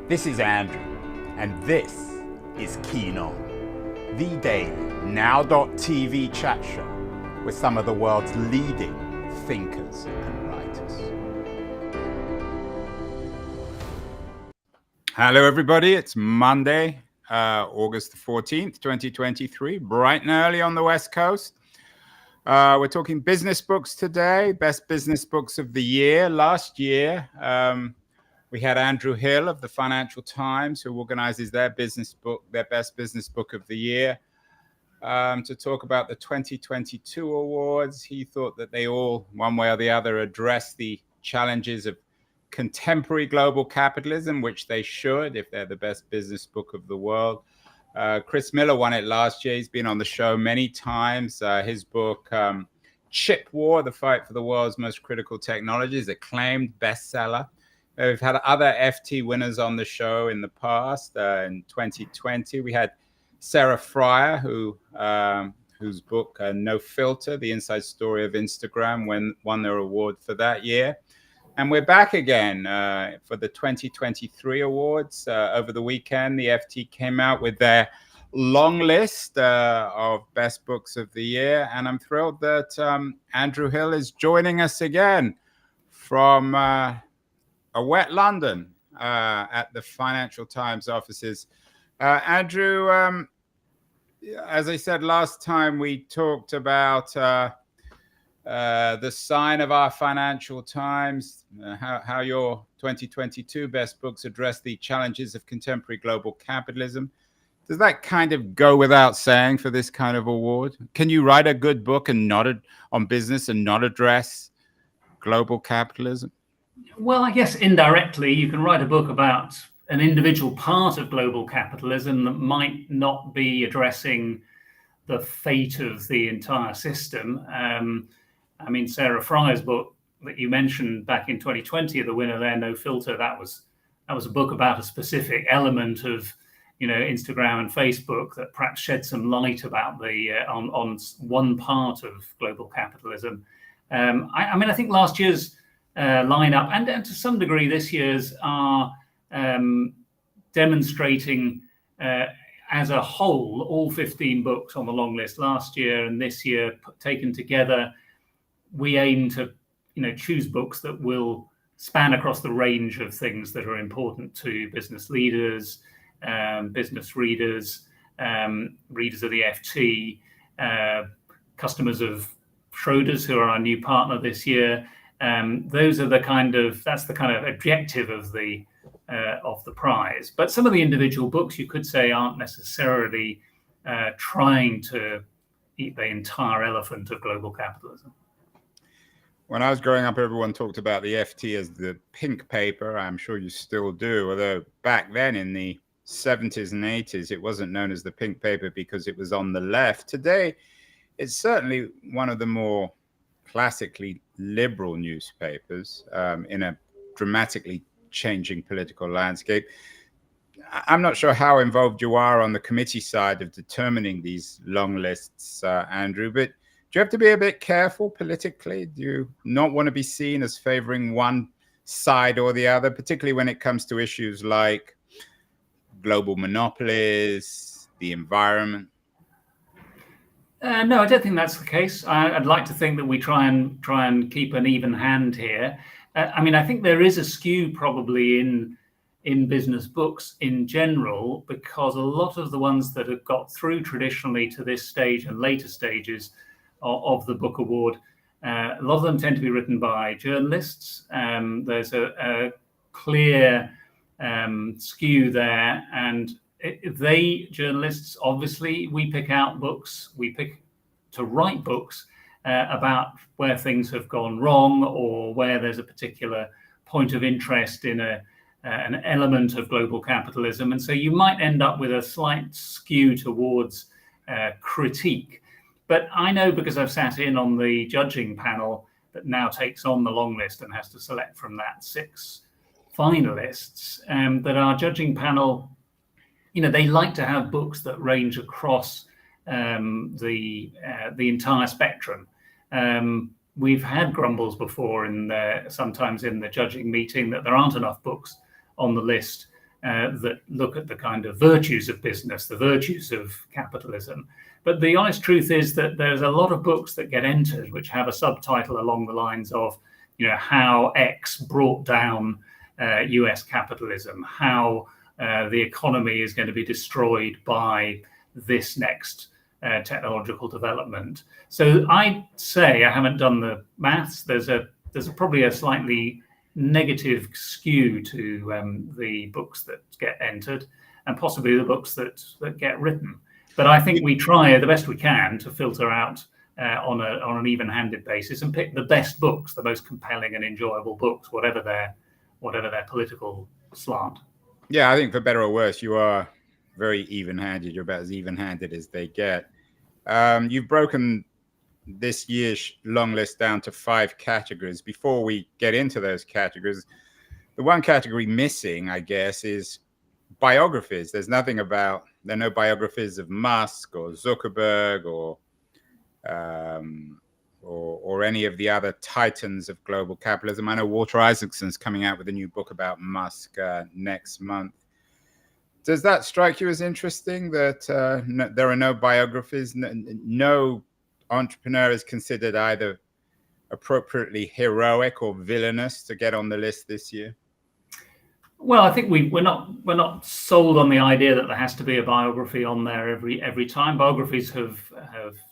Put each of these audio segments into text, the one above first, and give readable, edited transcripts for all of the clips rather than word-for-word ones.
This is Andrew, and this is Keen On, the daily now.tv chat show with some of the world's leading thinkers and writers. Hello, everybody. It's Monday, August the 14th, 2023, bright and early on the West Coast. We're talking business books today, best business books of the year. Last year, we had Andrew Hill of the Financial Times, who organizes their business book, their best business book of the year, to talk about the 2022 awards. He thought that they all, one way or the other, address the challenges of contemporary global capitalism, which they should if they're the best business book of the world. Chris Miller won it last year. He's been on the show many times. His book, Chip War, The Fight for the World's Most Critical Technologies, acclaimed bestseller. We've had other FT winners on the show in the past. In 2020, we had Sarah Fryer, whose book, No Filter, The Inside Story of Instagram, won their award for that year. And we're back again for the 2023 awards. Over the weekend, the FT came out with their long list of best books of the year. And I'm thrilled that Andrew Hill is joining us again from a wet London at the Financial Times offices. Andrew, as I said last time, we talked about the sign of our Financial Times, how your 2022 best books address the challenges of contemporary global capitalism. Does that kind of go without saying for this kind of award? Can you write a good book and on business and not address global capitalism? Well, I guess indirectly, you can write a book about an individual part of global capitalism that might not be addressing the fate of the entire system. I mean, Sarah Fryer's book that you mentioned back in 2020, the winner there, No Filter, that was a book about a specific element of, Instagram and Facebook that perhaps shed some light about on one part of global capitalism. I think last year's lineup and to some degree this year's are demonstrating as a whole, all 15 books on the long list last year and this year taken together, we aim to choose books that will span across the range of things that are important to business leaders, business readers, readers of the FT, customers of Schroders, who are our new partner this year. That's the kind of objective of the prize. But some of the individual books, you could say, aren't necessarily trying to eat the entire elephant of global capitalism. When I was growing up, everyone talked about the FT as the pink paper. I'm sure you still do, although back then in the 70s and 80s, it wasn't known as the pink paper because it was on the left. Today, it's certainly one of the more classically liberal newspapers in a dramatically changing political landscape. I'm not sure how involved you are on the committee side of determining these long lists, Andrew, but do you have to be a bit careful politically? Do you not want to be seen as favoring one side or the other, particularly when it comes to issues like global monopolies, the environment? No, I don't think that's the case. I'd like to think that we try and keep an even hand here. I think there is a skew probably in business books in general, because a lot of the ones that have got through traditionally to this stage and later stages of the book award, a lot of them tend to be written by journalists. There's a clear skew there, and journalists, obviously, we pick to write books about where things have gone wrong or where there's a particular point of interest in an element of global capitalism. And so you might end up with a slight skew towards critique. But I know, because I've sat in on the judging panel that now takes on the long list and has to select from that 6 finalists, that our judging panel, they like to have books that range across the entire spectrum. We've had grumbles before sometimes in the judging meeting that there aren't enough books on the list that look at the kind of virtues of business, the virtues of capitalism. But the honest truth is that there's a lot of books that get entered which have a subtitle along the lines of, how X brought down US capitalism, how the economy is going to be destroyed by this next technological development. So I'd say, I haven't done the maths, there's probably a slightly negative skew to the books that get entered, and possibly the books that get written. But I think we try the best we can to filter out on an even-handed basis and pick the best books, the most compelling and enjoyable books, whatever their political slant. Yeah, I think for better or worse, you are very even-handed. You're about as even-handed as they get. You've broken this year's long list down to 5 categories. Before we get into those categories, the one category missing, I guess, is biographies. There are no biographies of Musk or Zuckerberg or any of the other titans of global capitalism. I know Walter Isaacson's coming out with a new book about Musk next month. Does that strike you as interesting that there are no biographies? No entrepreneur is considered either appropriately heroic or villainous to get on the list this year? Well, I think we're not sold on the idea that there has to be a biography on there every time. Biographies have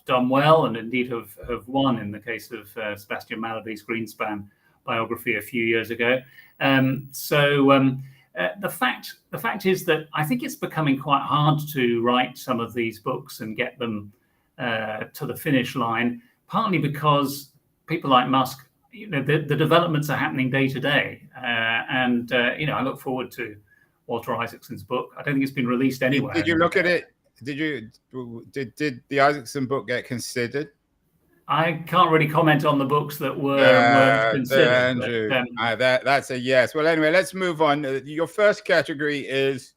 done well, and indeed have won in the case of Sebastian Malaby's Greenspan biography a few years ago. The fact is that I think it's becoming quite hard to write some of these books and get them to the finish line, partly because people like Musk, the developments are happening day to day, and I look forward to Walter Isaacson's book. I don't think it's been released anywhere. Did you look at it? Did the Isaacson book get considered? I can't really comment on the books that weren't considered. Andrew, that's a yes. Well, anyway, let's move on. Your first category is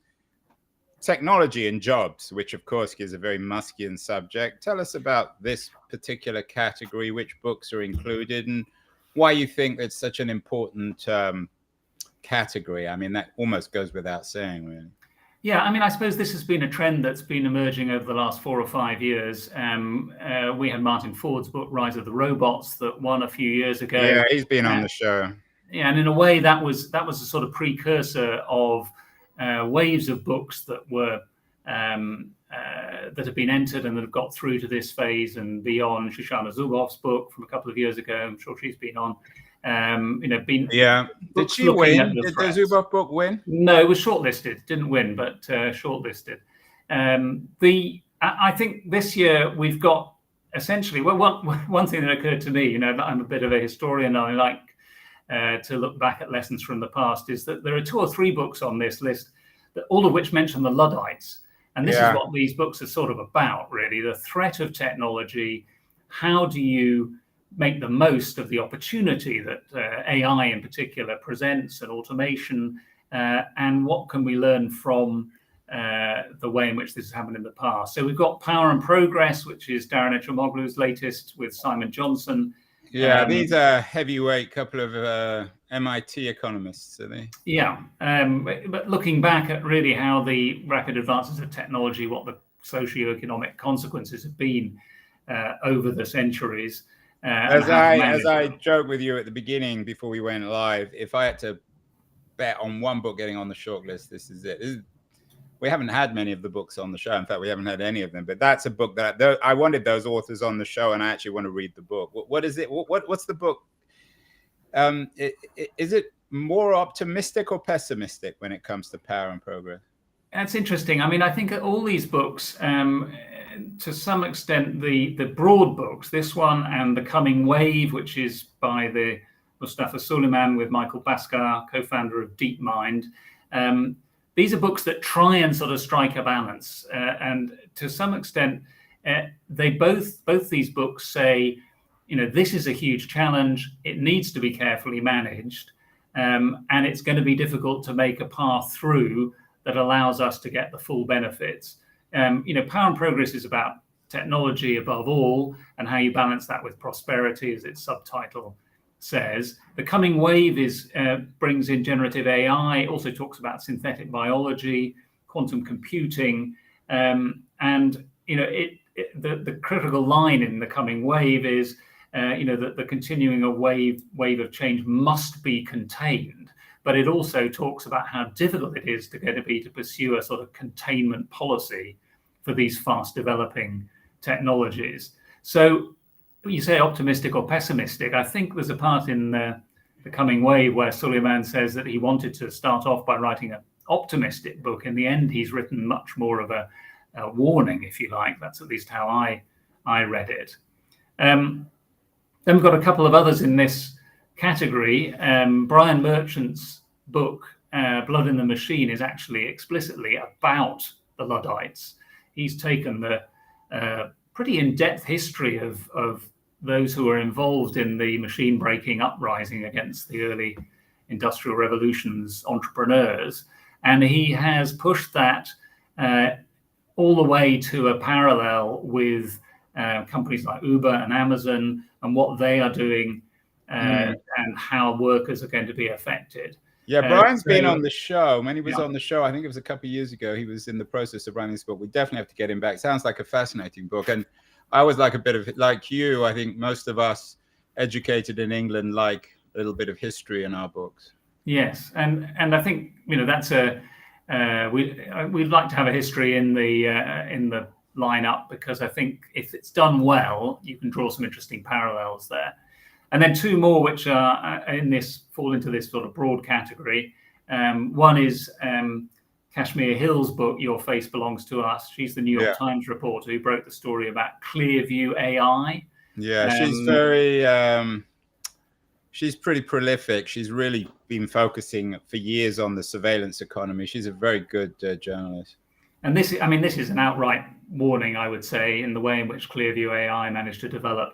technology and jobs, which of course is a very Muskian subject. Tell us about this particular category, which books are included, and why you think it's such an important category. I mean, that almost goes without saying, really. Yeah, I mean, I suppose this has been a trend that's been emerging over the last 4 or 5 years. We had Martin Ford's book, Rise of the Robots, that won a few years ago. Yeah, he's been on the show. Yeah, and in a way, that was a sort of precursor of waves of books that were that have been entered and that have got through to this phase and beyond. Shoshana Zuboff's book from a couple of years ago, I'm sure she's been on. Did she win? Did the Zuboff book win? No, it was shortlisted. Didn't win, but shortlisted. I think this year we've got essentially, well, one thing that occurred to me, I'm a bit of a historian, I like to look back at lessons from the past, is that there are 2 or 3 books on this list, all of which mention the Luddites. And this is what these books are sort of about, really, the threat of technology. How do you make the most of the opportunity that AI in particular presents, and automation, and what can we learn from the way in which this has happened in the past? So we've got Power and Progress, which is Darren Echemoglu's latest with Simon Johnson. Yeah, these are heavyweight couple of MIT economists, are they? Yeah, but looking back at really how the rapid advances of technology, what the socio-economic consequences have been over the centuries. As I joked with you at the beginning before we went live, if I had to bet on one book getting on the shortlist, this is it. We haven't had many of the books on the show. In fact, we haven't had any of them. But that's a book that I wanted those authors on the show, and I actually want to read the book. What is it? What's the book? Is it more optimistic or pessimistic when it comes to Power and Progress? That's interesting. I mean, I think all these books, to some extent, the broad books, this one and The Coming Wave, which is by the Mustafa Suleyman with Michael Bhaskar, co-founder of DeepMind. These are books that try and sort of strike a balance. And to some extent, they both these books say, this is a huge challenge. It needs to be carefully managed. And it's going to be difficult to make a path through that allows us to get the full benefits. Power and Progress is about technology above all, and how you balance that with prosperity, as its subtitle says the coming wave brings in generative AI. It also talks about synthetic biology, quantum computing, and the critical line in the coming wave is that the continuing wave of change must be contained. But it also talks about how difficult it is to pursue a sort of containment policy for these fast developing technologies. So you say optimistic or pessimistic. I think there's a part in the coming wave where Suleiman says that he wanted to start off by writing an optimistic book. In the end, he's written much more of a warning, if you like. That's at least how I read it. Then we've got a couple of others in this category. Brian Merchant's book, Blood in the Machine, is actually explicitly about the Luddites. He's taken the pretty in-depth history of those who were involved in the machine-breaking uprising against the early industrial revolution's entrepreneurs. And he has pushed that all the way to a parallel with companies like Uber and Amazon and what they are doing and how workers are going to be affected. Yeah, Brian's been on the show. When he was on the show, I think it was a couple of years ago, he was in the process of writing this book. We definitely have to get him back. Sounds like a fascinating book. And I was like like you, I think most of us educated in England like a little bit of history in our books. Yes, and I think that's we'd like to have a history in the lineup, because I think if it's done well, you can draw some interesting parallels there. And then two more which are fall into this sort of broad category. One is Kashmir Hill's book, Your Face Belongs to Us. She's the New York Times reporter who broke the story about Clearview AI. Yeah, she's pretty prolific. She's really been focusing for years on the surveillance economy. She's a very good journalist. And this is an outright warning, I would say, in the way in which Clearview AI managed to develop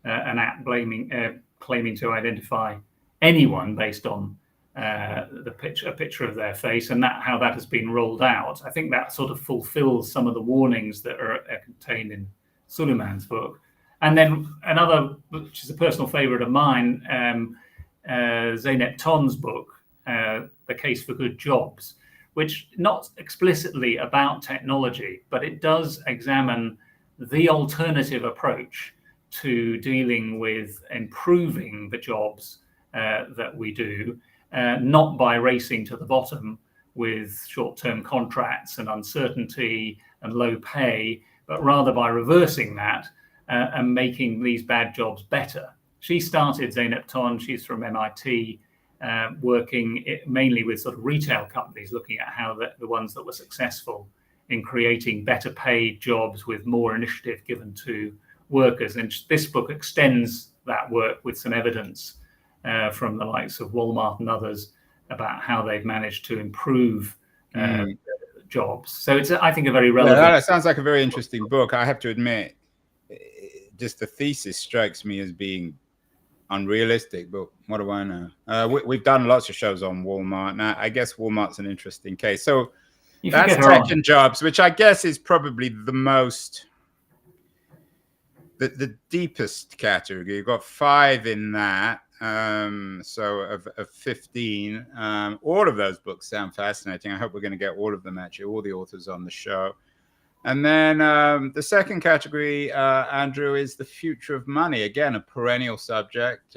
an app claiming to identify anyone based on a picture of their face, and how that has been rolled out. I think that sort of fulfills some of the warnings that are contained in Suleiman's book. And then another, which is a personal favorite of mine, Zeynep Ton's book, The Case for Good Jobs, which not explicitly about technology, but it does examine the alternative approach to dealing with improving the jobs that we do, not by racing to the bottom with short-term contracts and uncertainty and low pay, but rather by reversing that and making these bad jobs better. She started, Zeynep Ton, she's from MIT, working mainly with sort of retail companies, looking at how the ones that were successful in creating better paid jobs with more initiative given to workers. And this book extends that work with some evidence from the likes of Walmart and others about how they've managed to improve jobs. So it's, I think, a very relevant... Yeah, that sounds like a very interesting book. I have to admit, just the thesis strikes me as being unrealistic, but what do I know? We've done lots of shows on Walmart. Now, I guess Walmart's an interesting case. So that's tech and jobs, which I guess is probably the most... The deepest category. You've got 5 in that, so of 15. All of those books sound fascinating. I hope we're going to get all of them, actually, all the authors on the show. And then the second category, Andrew, is the future of money. Again, a perennial subject.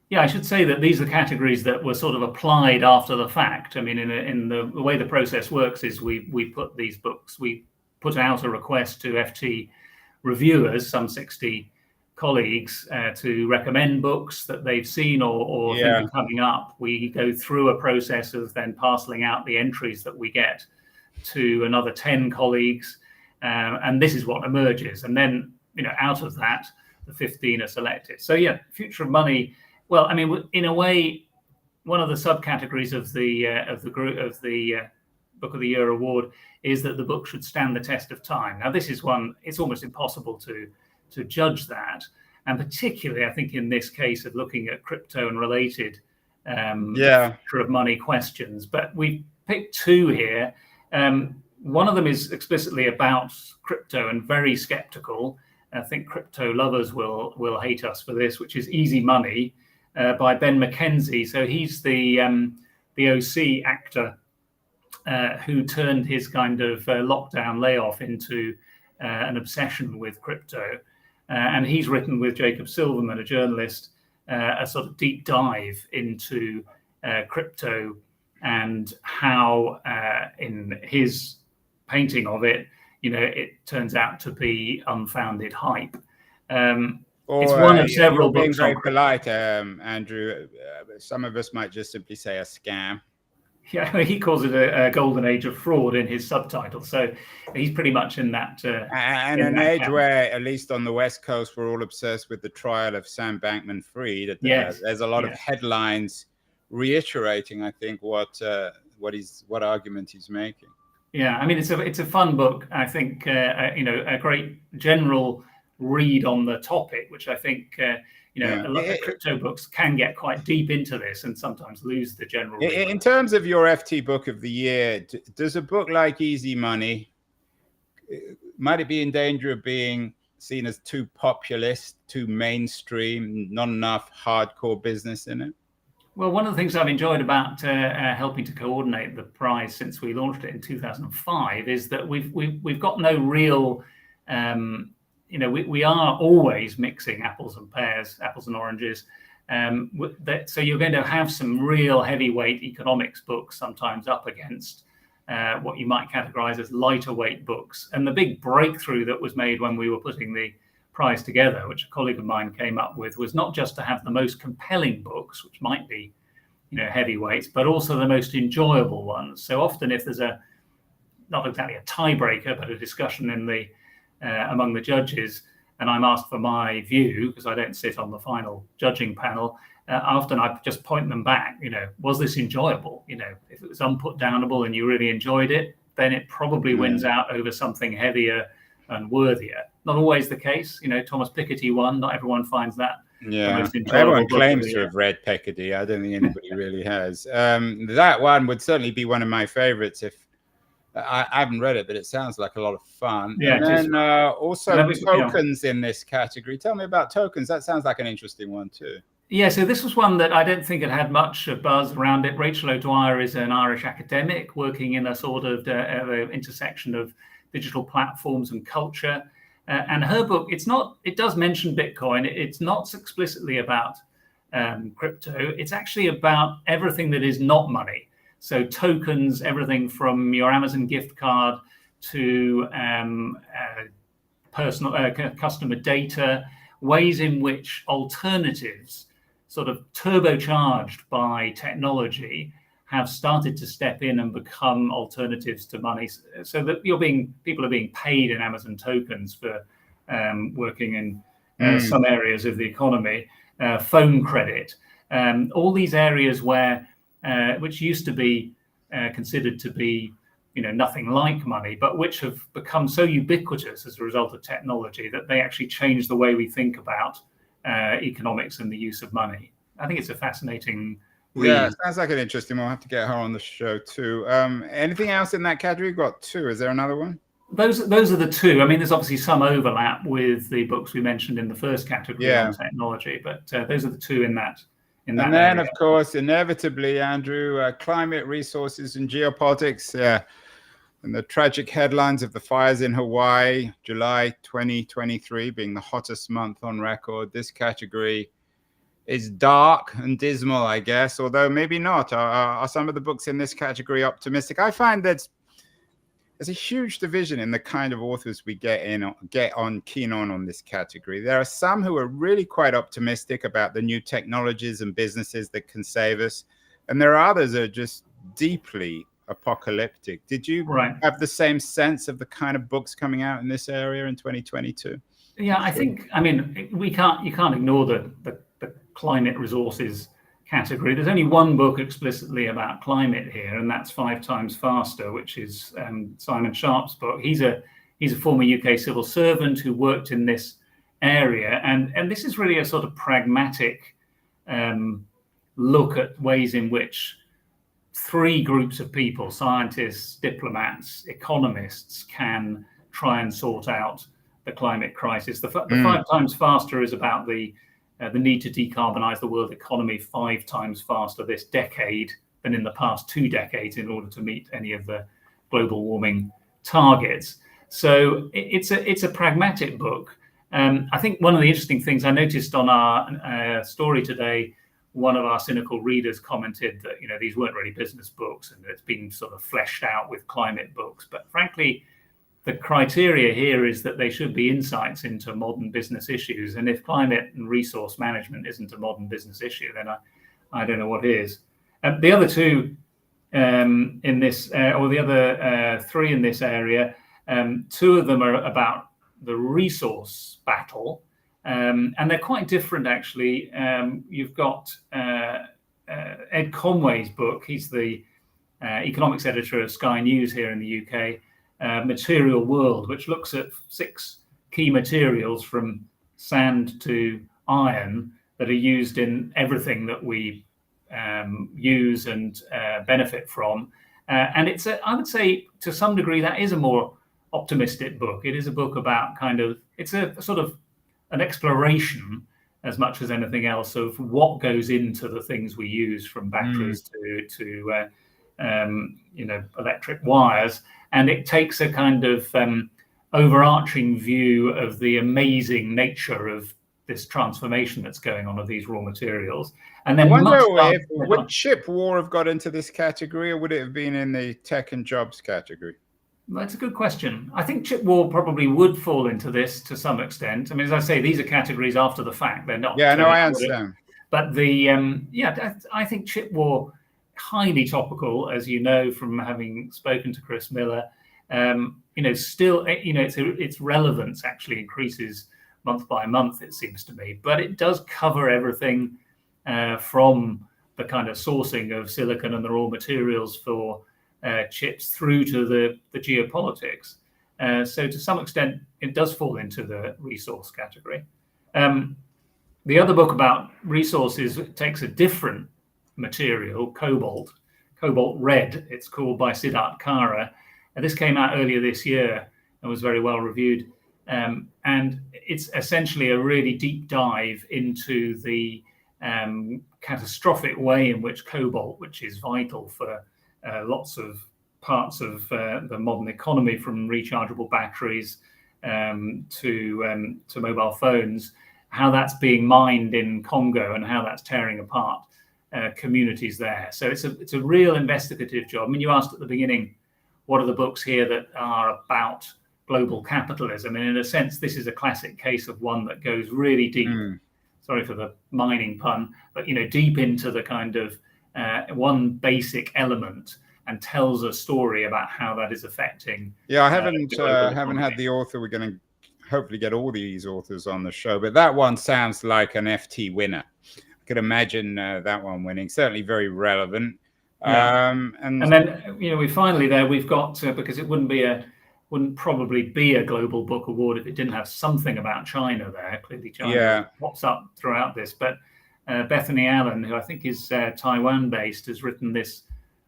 Yeah, I should say that these are categories that were sort of applied after the fact. I mean, in the way the process works is we put these books, we put out a request to FT reviewers, some 60 colleagues, to recommend books that they've seen or think are coming up. We go through a process of then parceling out the entries that we get to another 10 colleagues, and this is what emerges. And then, out of that, the 15 are selected. So yeah, future of money. Well, I mean, in a way, one of the subcategories of the Book of the Year award is that the book should stand the test of time. Now, this is one, it's almost impossible to judge that. And particularly, I think, in this case of looking at crypto and related future of money questions. But we picked 2 here. One of them is explicitly about crypto and very skeptical. I think crypto lovers will hate us for this, which is Easy Money by Ben McKenzie. So he's the OC actor who turned his kind of lockdown layoff into an obsession with crypto. And he's written with Jacob Silverman, a journalist, a sort of deep dive into crypto and how, in his painting of it, it turns out to be unfounded hype. It's one of several books. Being very polite, Andrew. Some of us might just simply say a scam. Yeah, he calls it a golden age of fraud in his subtitle. So he's pretty much in that. And an age where, at least on the West Coast, we're all obsessed with the trial of Sam Bankman-Fried. Yes. There's a lot of headlines reiterating, I think, what argument he's making. Yeah, I mean, it's a fun book. I think a great general read on the topic, which I think a lot of crypto books can get quite deep into this and sometimes lose the general read. In terms of your FT book of the year, does a book like Easy Money, might it be in danger of being seen as too populist, too mainstream, not enough hardcore business in it? Well, one of the things I've enjoyed about helping to coordinate the prize since we launched it in 2005 is that we've got no real, we are always mixing apples and pears, apples and oranges. So you're going to have some real heavyweight economics books sometimes up against what you might categorize as lighter weight books. And the big breakthrough that was made when we were putting the prize together, which a colleague of mine came up with, was not just to have the most compelling books, which might be heavyweights, but also the most enjoyable ones. So often if there's not exactly a tiebreaker, but a discussion in the among the judges, and I'm asked for my view because I don't sit on the final judging panel, often I just point them back, was this enjoyable? If it was unputdownable and you really enjoyed it, then it probably wins out over something heavier and worthier. Not always the case. Thomas Piketty won. Not everyone finds that. Yeah, everyone claims to have read Piketty. I don't think anybody really has. That one would certainly be one of my favorites. If I haven't read it, but it sounds like a lot of fun. Yeah, and then also tokens in this category. Tell me about tokens. That sounds like an interesting one too. Yeah, so this was one that I don't think it had much buzz around it. Rachel O'Dwyer is an Irish academic working in a sort of intersection of digital platforms and culture. And her book, it does mention Bitcoin. It's not explicitly about crypto. It's actually about everything that is not money. So tokens, everything from your Amazon gift card to personal customer data, ways in which alternatives, sort of turbocharged by technology, have started to step in and become alternatives to money, so that people are being paid in Amazon tokens for working in some areas of the economy, phone credit, all these areas which used to be considered to be nothing like money, but which have become so ubiquitous as a result of technology that they actually change the way we think about economics and the use of money. I think it's a fascinating read. Yeah, sounds like an interesting one. I'll have to get her on the show too. Anything else in that category? We've got two. Is there another one? Those are the two. I mean, there's obviously some overlap with the books we mentioned in the first category on technology, but those are the two in that. And then, area. Of course, inevitably, Andrew, climate, resources, and geopolitics. Yeah, and the tragic headlines of the fires in Hawaii, July 2023 being the hottest month on record. This category is dark and dismal, I guess, although maybe not. Are some of the books in this category optimistic? I find that there's a huge division in the kind of authors we keen on this category. There are some who are really quite optimistic about the new technologies and businesses that can save us, and there are others that are just deeply apocalyptic. Did you have the same sense of the kind of books coming out in this area in 2022? Yeah, I think. I mean, you can't ignore the climate resources category. There's only one book explicitly about climate here, and that's 5 Times Faster, which is Simon Sharp's book. He's a former UK civil servant who worked in this area, and this is really a sort of pragmatic look at ways in which 3 groups of people, scientists, diplomats, economists, can try and sort out the climate crisis. The 5 times faster is about the need to decarbonize the world economy 5 times faster this decade than in the past 2 decades in order to meet any of the global warming targets. So it's a pragmatic book. I think one of the interesting things I noticed on our story today, one of our cynical readers commented that, these weren't really business books and it's been sort of fleshed out with climate books. But frankly, the criteria here is that they should be insights into modern business issues. And if climate and resource management isn't a modern business issue, then I don't know what is. The other two in this, or the other 3 in this area, 2 of them are about the resource battle, and they're quite different, actually. You've got Ed Conway's book. He's the economics editor of Sky News here in the UK, Material World, which looks at 6 key materials from sand to iron that are used in everything that we use and benefit from. And I would say to some degree that is a more optimistic book. It is a book about it's a sort of an exploration as much as anything else of what goes into the things we use, from batteries to electric wires. And it takes a kind of overarching view of the amazing nature of this transformation that's going on of these raw materials. And then would chip war have got into this category, or would it have been in the tech and jobs category? That's a good question. I think chip war probably would fall into this to some extent. I mean, as I say, these are categories after the fact. They're not. Yeah, no, I understand. But I think chip war, highly topical, as you know from having spoken to Chris Miller. Still, its relevance actually increases month by month, it seems to me. But it does cover everything from the kind of sourcing of silicon and the raw materials for chips through to the geopolitics. So to some extent, it does fall into the resource category. The other book about resources takes a different material, cobalt red, it's called, by Siddharth Kara. And this came out earlier this year and was very well reviewed. And it's essentially a really deep dive into the catastrophic way in which cobalt, which is vital for lots of parts of the modern economy, from rechargeable batteries to mobile phones, how that's being mined in Congo and how that's tearing apart communities there. So it's a real investigative job. I mean, you asked at the beginning, what are the books here that are about global capitalism? And in a sense, this is a classic case of one that goes really deep. Sorry for the mining pun, but deep into the kind of one basic element, and tells a story about how that is affecting. Yeah, I haven't had the author. We're going to hopefully get all these authors on the show, but that one sounds like an FT winner. I could imagine that one winning. Certainly very relevant. Yeah. And then we've got because it wouldn't probably be a global book award if it didn't have something about China there. Clearly, China pops up throughout this, but Bethany Allen, who I think is Taiwan-based, has written this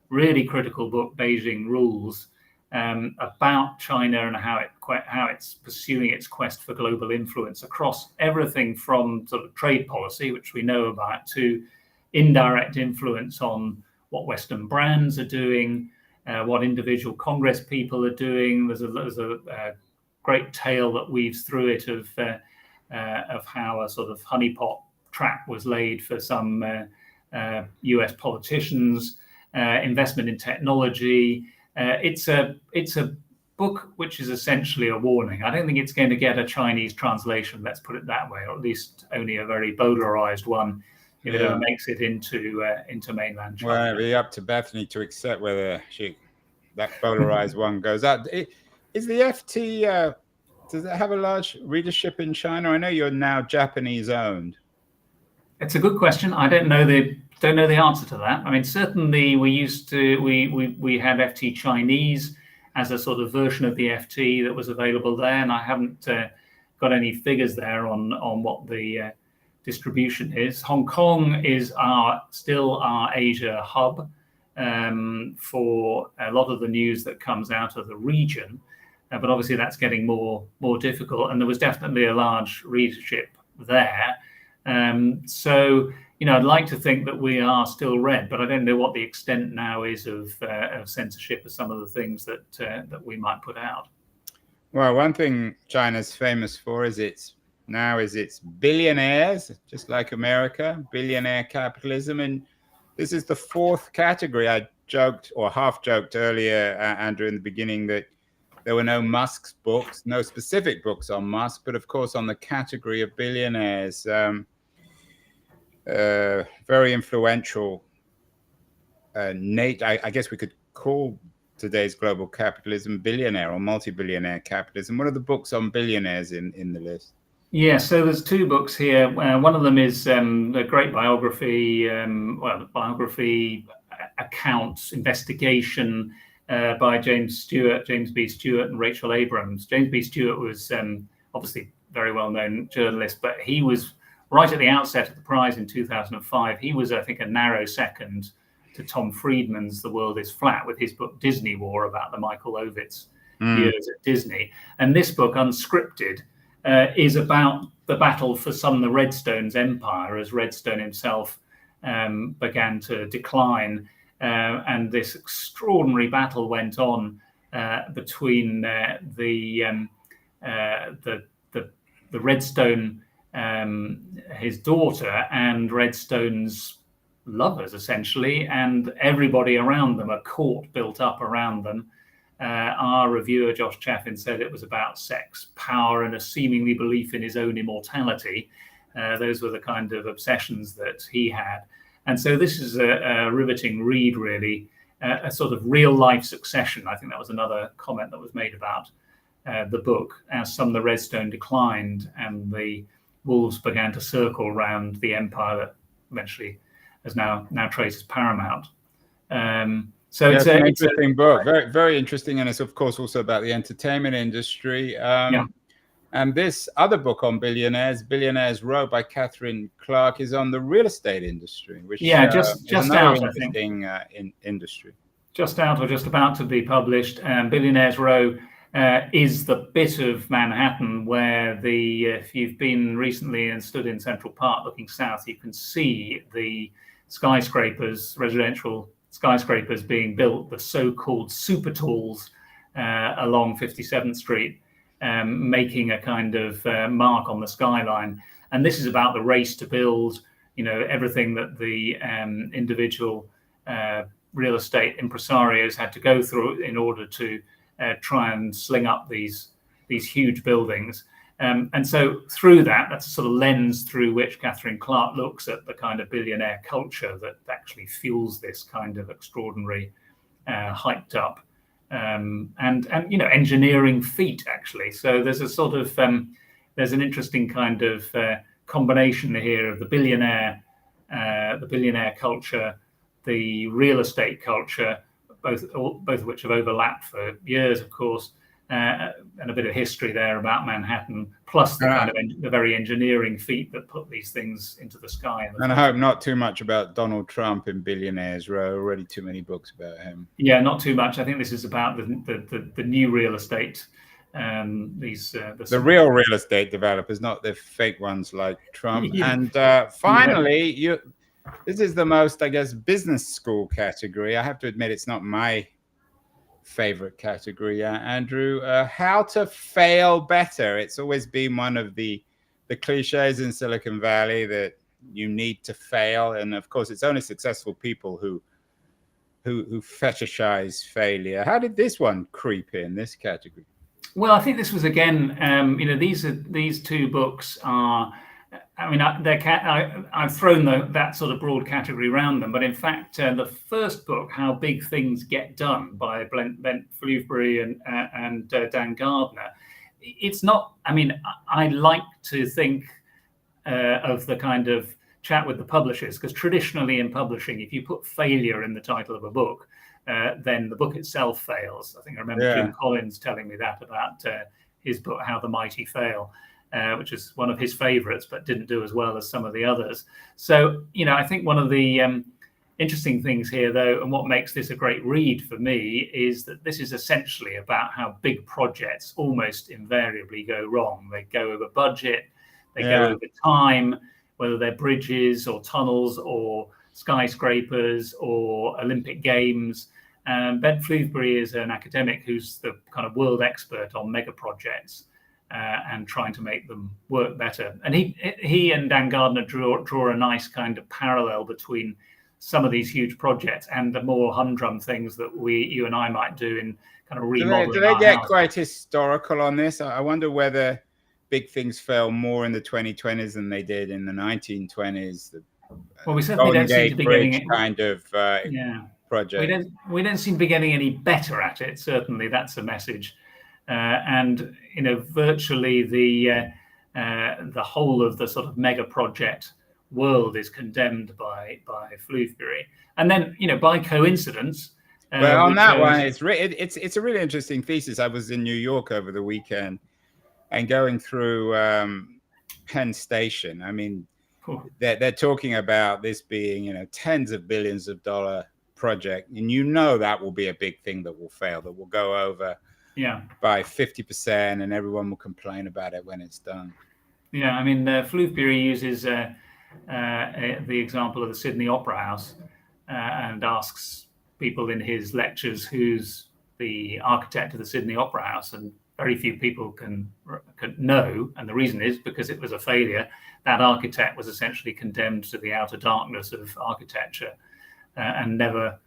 really critical book, Beijing Rules, about China and how it's pursuing its quest for global influence across everything from sort of trade policy, which we know about, to indirect influence on what Western brands are doing, what individual Congress people are doing. There's a great tale that weaves through it of how a sort of honeypot trap was laid for some US politicians, investment in technology. It's a book which is essentially a warning. I don't think it's going to get a Chinese translation, let's put it that way, or at least only a very bowdlerized one if it ever makes it into mainland China. Well, it'll be up to Bethany to accept whether that bowdlerized one goes out. Is the FT, does it have a large readership in China? I know you're now Japanese owned. It's a good question. I don't know the answer to that. I mean, certainly we had FT Chinese as a sort of version of the FT that was available there, and I haven't got any figures there on what the distribution is. Hong Kong is still our Asia hub for a lot of the news that comes out of the region. but obviously that's getting more difficult, and there was definitely a large readership there. So I'd like to think that we are still read, but I don't know what the extent now is of censorship of some of the things that we might put out. Well, one thing China's famous for is its billionaires, just like America, billionaire capitalism. And this is the fourth category. I joked or half joked earlier, Andrew, in the beginning, that there were no Musk's books, no specific books on Musk, but of course on the category of billionaires. Very influential. Nate, I guess we could call today's global capitalism billionaire or multi-billionaire capitalism. What are the books on billionaires in the list? Yeah, so there's two books here. One of them is a great biography, accounts, investigation by James B. Stewart and Rachel Abrams. James B. Stewart was obviously a very well-known journalist, but he was right at the outset of the prize in 2005. He was, I think, a narrow second to Tom Friedman's The World is Flat with his book Disney War about the Michael Ovitz years at Disney. And this book, Unscripted, is about the battle for Sumner Redstone's empire as Redstone himself began to decline. And this extraordinary battle went on between the Redstone, his daughter, and Redstone's lovers, essentially, and everybody around them, a court built up around them. Our reviewer, Josh Chaffin, said it was about sex, power, and a seemingly belief in his own immortality. Those were the kind of obsessions that he had. And so this is a riveting read, really, a sort of real-life succession. I think that was another comment that was made about the book. As Sumner Redstone declined and the wolves began to circle around the empire that eventually is now traced as paramount. So it's an interesting book, very, very interesting, and it's of course also about the entertainment industry. And this other book on Billionaires Row by Catherine Clark is on the real estate industry, which just out, interesting industry. Just out or just about to be published. Billionaires Row is the bit of Manhattan where if you've been recently and stood in Central Park looking south, you can see the skyscrapers, residential skyscrapers being built, the so-called super talls along 57th Street, making a kind of mark on the skyline. And this is about the race to build, everything that the individual real estate impresarios had to go through in order to try and sling up these huge buildings. And so through that's a sort of lens through which Catherine Clark looks at the kind of billionaire culture that actually fuels this kind of extraordinary, hyped up and engineering feat, actually. So there's a sort of there's an interesting kind of combination here of the billionaire culture, the real estate culture, both of which have overlapped for years, of course, and a bit of history there about Manhattan, plus the kind of the very engineering feat that put these things into the sky. And I hope not too much about Donald Trump in Billionaires Row. Already too many books about him. Yeah, not too much. I think this is about the new real estate. The real real estate developers, not the fake ones like Trump. And finally, this is the most, I guess, business school category. I have to admit, it's not my favorite category, Andrew. How to fail better. It's always been one of the cliches in Silicon Valley that you need to fail, and of course, it's only successful people who fetishize failure. How did this one creep in this category? Well, I think this was again. These two books are. I mean, I've thrown that sort of broad category around them, but in fact, the first book, How Big Things Get Done, by Bent Flewsbury and Dan Gardner, it's not. I mean, I like to think of the kind of chat with the publishers, because traditionally in publishing, if you put failure in the title of a book, then the book itself fails. I think I remember Jim Collins telling me that about his book, How the Mighty Fail. Which is one of his favorites, but didn't do as well as some of the others. So, I think one of the interesting things here, though, and what makes this a great read for me is that this is essentially about how big projects almost invariably go wrong. They go over budget, they go over time, whether they're bridges or tunnels or skyscrapers or Olympic Games. Ben Floothbury is an academic who's the kind of world expert on mega projects and trying to make them work better. And he and Dan Gardner draw a nice kind of parallel between some of these huge projects and the more humdrum things that you and I might do in kind of remodeling. Do they get quite historical on this? I wonder whether big things fell more in the 2020s than they did in the 1920s. Well, we certainly don't seem to be getting it kind of project. We don't seem to be getting any better at it. Certainly, that's a message. And virtually the whole of the sort of mega project world is condemned by Floothbury, and then by coincidence. Well, on that one, it's a really interesting thesis. I was in New York over the weekend and going through Penn Station. I mean, they're talking about this being tens of billions of dollar project, and that will be a big thing that will fail, that will go over by 50%, and everyone will complain about it when it's done. Yeah, I mean, Floothbury uses the example of the Sydney Opera House and asks people in his lectures who's the architect of the Sydney Opera House, and very few people can know, and the reason is because it was a failure. That architect was essentially condemned to the outer darkness of architecture and never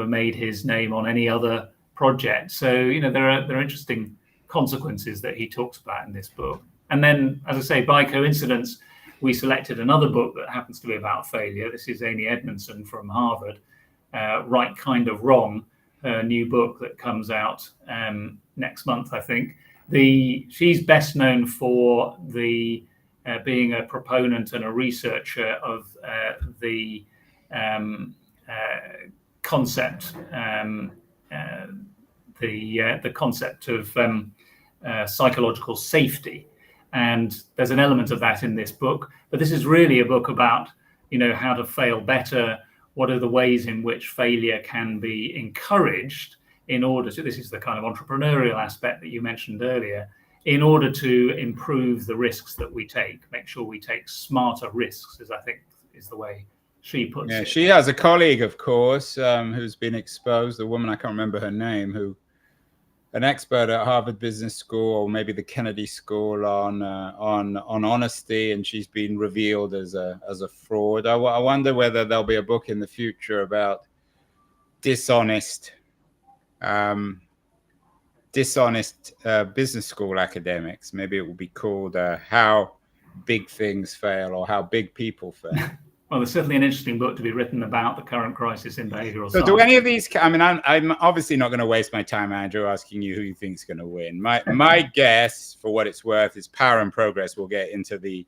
made his name on any other project. So there are interesting consequences that he talks about in this book. And then, as I say, by coincidence, we selected another book that happens to be about failure. This is Amy Edmondson from Harvard, Right Kind of Wrong, her new book that comes out next month, I think. She's best known for being a proponent and a researcher of the concept, the concept of psychological safety. And there's an element of that in this book, but this is really a book about, how to fail better. What are the ways in which failure can be encouraged in order to, this is the kind of entrepreneurial aspect that you mentioned earlier, in order to improve the risks that we take, make sure we take smarter risks, as I think is the way she puts it. She has a colleague, of course, who's been exposed, a woman, I can't remember her name, an expert at Harvard Business School, or maybe the Kennedy School, on honesty, and she's been revealed as a fraud. I wonder whether there'll be a book in the future about dishonest business school academics. Maybe it will be called How Big Things Fail, or How Big People Fail. Well, there's certainly an interesting book to be written about the current crisis in behavioral science. So do any of these, I mean, I'm obviously not going to waste my time, Andrew, asking you who you think is going to win. My guess, for what it's worth, is Power and Progress will get into the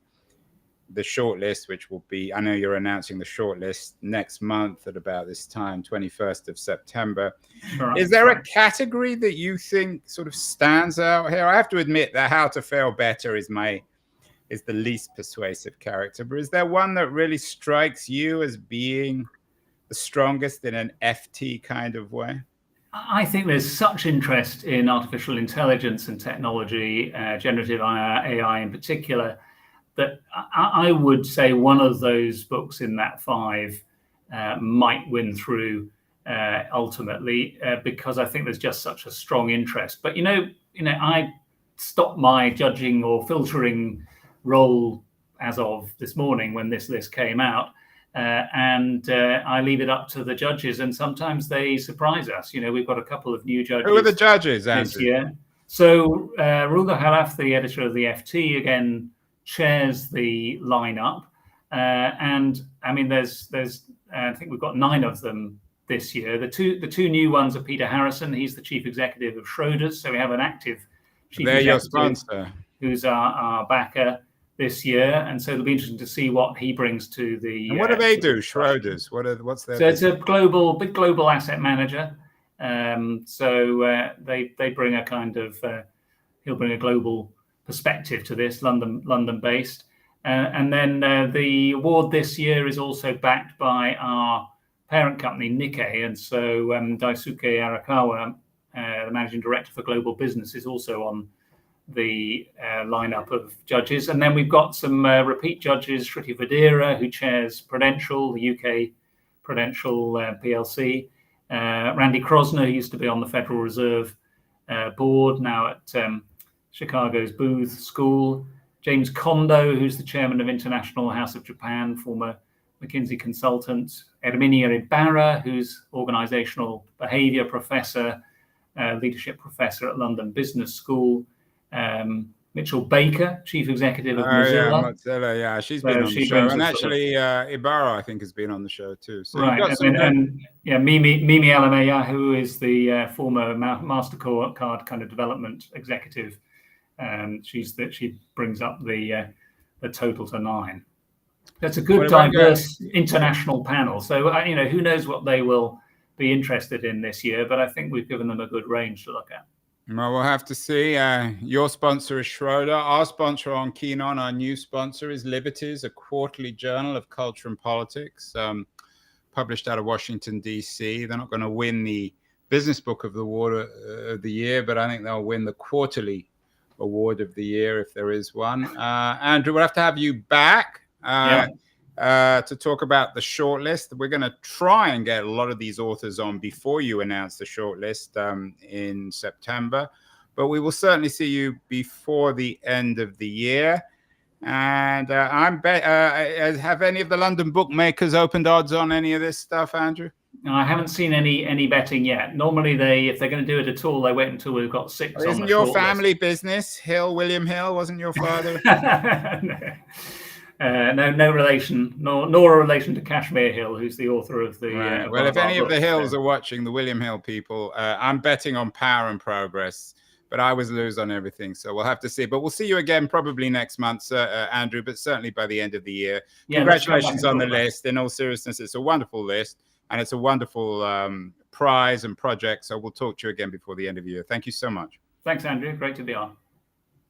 shortlist, which will be, I know you're announcing the shortlist next month at about this time, 21st of September. Sure, is there a category that you think sort of stands out here? I have to admit that How to Fail Better is the least persuasive character, but is there one that really strikes you as being the strongest in an FT kind of way? I think there's such interest in artificial intelligence and technology, generative AI in particular, that I would say one of those books in that 5 might win through ultimately, because I think there's just such a strong interest. But I stopped my judging or filtering role as of this morning when this list came out, and I leave it up to the judges, and sometimes they surprise us. We've got a couple of new judges. Who are the judges, Andrew? This year. So Ruga Halaf, the editor of the FT, again chairs the lineup, and I mean there's I think we've got 9 of them this year. The two new ones are Peter Harrison. He's the chief executive of Schroders, so we have an active chief executive. They're your sponsor, who's our backer this year, and so it'll be interesting to see what he brings to the. And what do they do, Schroders? What's their? So it's a big global asset manager. So they bring a kind of he'll bring a global perspective to this, London based, and then the award this year is also backed by our parent company, Nikkei. And so Daisuke Arakawa, the managing director for global business, is also on the lineup of judges. And then we've got some repeat judges, Shruti Vadera, who chairs Prudential, the UK Prudential PLC. Randy Krosner, who used to be on the Federal Reserve board, now at Chicago's Booth School. James Kondo, who's the chairman of International House of Japan, former McKinsey consultant. Herminia Ibarra, who's organizational behavior professor, leadership professor at London Business School. Mitchell Baker, chief executive of Mozilla. Yeah, she's been on the show, and actually Ibarra, I think, has been on the show too. So right, and Mimi Alamaya, who is the former Mastercard kind of development executive. She brings up the total to 9. That's a good, diverse international panel. So who knows what they will be interested in this year, but I think we've given them a good range to look at. Well, we'll have to see. Your sponsor is Schroeder. Our sponsor on Keen On, our new sponsor, is Liberties, a quarterly journal of culture and politics, published out of Washington, D.C. They're not going to win the Business Book of the Year, but I think they'll win the quarterly award of the year if there is one. Andrew, we'll have to have you back to talk about the shortlist. We're going to try and get a lot of these authors on before you announce the shortlist in September, but we will certainly see you before the end of the year. And have any of the London bookmakers opened odds on any of this stuff, Andrew? No, I haven't seen any betting yet. Normally, if they're going to do it at all, they wait until we've got 6 on the Isn't your shortlist. family business? William Hill, wasn't your father? No relation, nor a relation to Kashmir Hill, who's the author of the. Right. Well, if any of the Hills are watching, the William Hill people, I'm betting on Power and Progress, but I always lose on everything. So we'll have to see. But we'll see you again probably next month, Andrew, but certainly by the end of the year. Yeah, congratulations on the list. In all seriousness, it's a wonderful list, and it's a wonderful prize and project. So we'll talk to you again before the end of the year. Thank you so much. Thanks, Andrew. Great to be on.